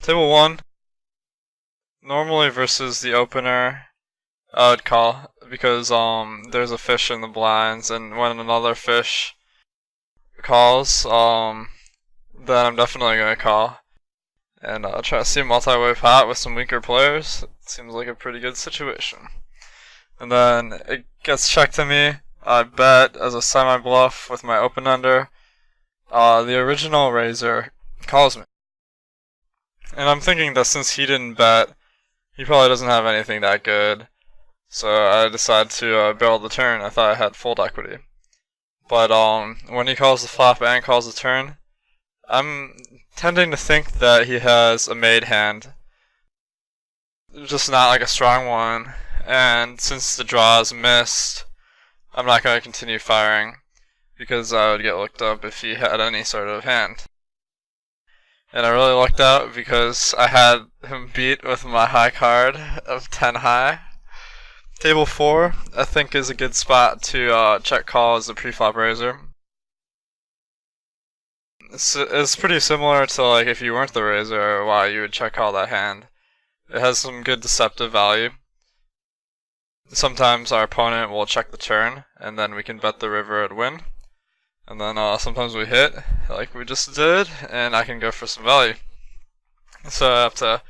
Table 1, normally versus the opener, I would call because there's a fish in the blinds, and when another fish calls, then I'm definitely gonna call. And try to see a multi-way pot with some weaker players. It seems like a pretty good situation. And then it gets checked to me. I bet as a semi-bluff with my open under. The original raiser calls me. And I'm thinking that since he didn't bet, he probably doesn't have anything that good. So I decided to barrel the turn. I thought I had fold equity. But when he calls the flop and calls the turn, I'm tending to think that he has a made hand, just not like a strong one, and since the draw is missed, I'm not going to continue firing, because I would get looked up if he had any sort of hand. And I really lucked out because I had him beat with my high card of 10 high. Table 4, I think, is a good spot to check call as a pre-flop raiser. It's pretty similar to like if you weren't the raiser, why you would check call that hand. It has some good deceptive value. Sometimes our opponent will check the turn, and then we can bet the river and win. And then sometimes we hit, like we just did, and I can go for some value. So I have to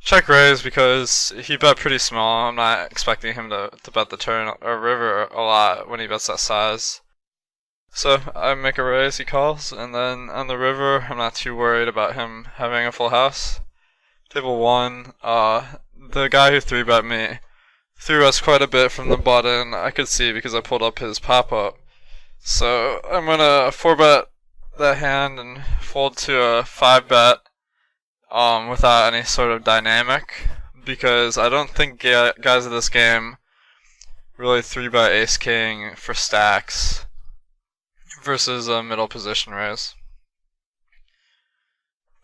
check raise because he bet pretty small. I'm not expecting him to bet the turn or river a lot when he bets that size. So I make a raise, he calls, and then on the river, I'm not too worried about him having a full house. Table 1, the guy who 3-bet me threw us quite a bit from the button. I could see because I pulled up his pop-up. So I'm gonna 4-bet that hand and fold to a 5-bet without any sort of dynamic, because I don't think guys of this game really 3-bet ace-king for stacks versus a middle position raise.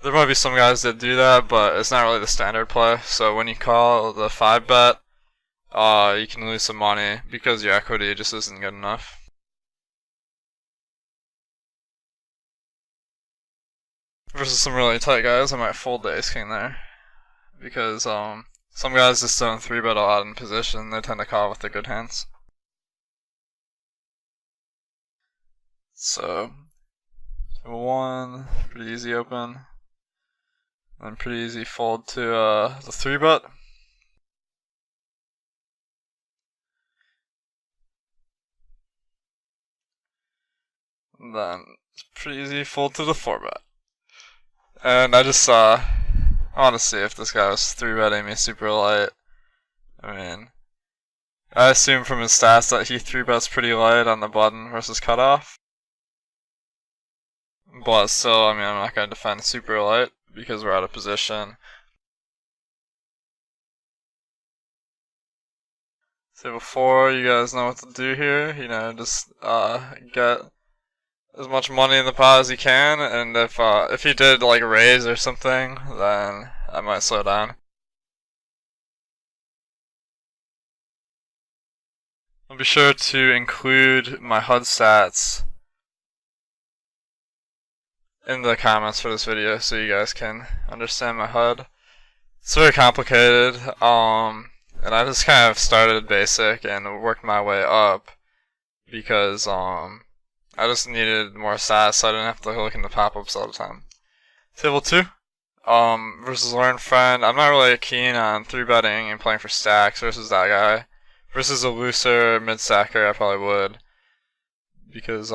There might be some guys that do that, but it's not really the standard play. So when you call the 5-bet, you can lose some money because your equity just isn't good enough. Versus some really tight guys, I might fold the ace-king there. Because some guys just don't 3-bet a lot in position, they tend to call with the good hands. So, table 1, pretty easy open, and pretty easy fold to the 3-bet. And then, pretty easy fold to the 4-bet. And I just I want to see if this guy was 3-betting me super light. I mean, I assume from his stats that he 3-bets pretty light on the button versus cutoff. But still, I mean, I'm not going to defend super light because we're out of position. Table 4, you guys know what to do here. You know, just get as much money in the pot as you can, and if he did like raise or something, then I might slow down. I'll be sure to include my HUD stats in the comments for this video so you guys can understand my HUD. It's very complicated, and I just kind of started basic and worked my way up because I just needed more stats so I didn't have to look in the pop-ups all the time. Table 2, versus Learned Friend. I'm not really keen on 3-betting and playing for stacks versus that guy. Versus a looser mid-stacker, I probably would, because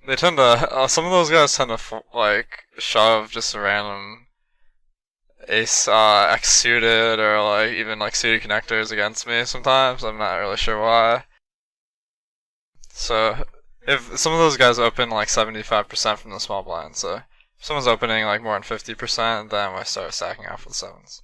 they tend to, some of those guys tend to like shove just a random ace X suited or like even like suited connectors against me sometimes. I'm not really sure why. So if some of those guys open like 75% from the small blind, so if someone's opening like more than 50%, then I start stacking off with sevens.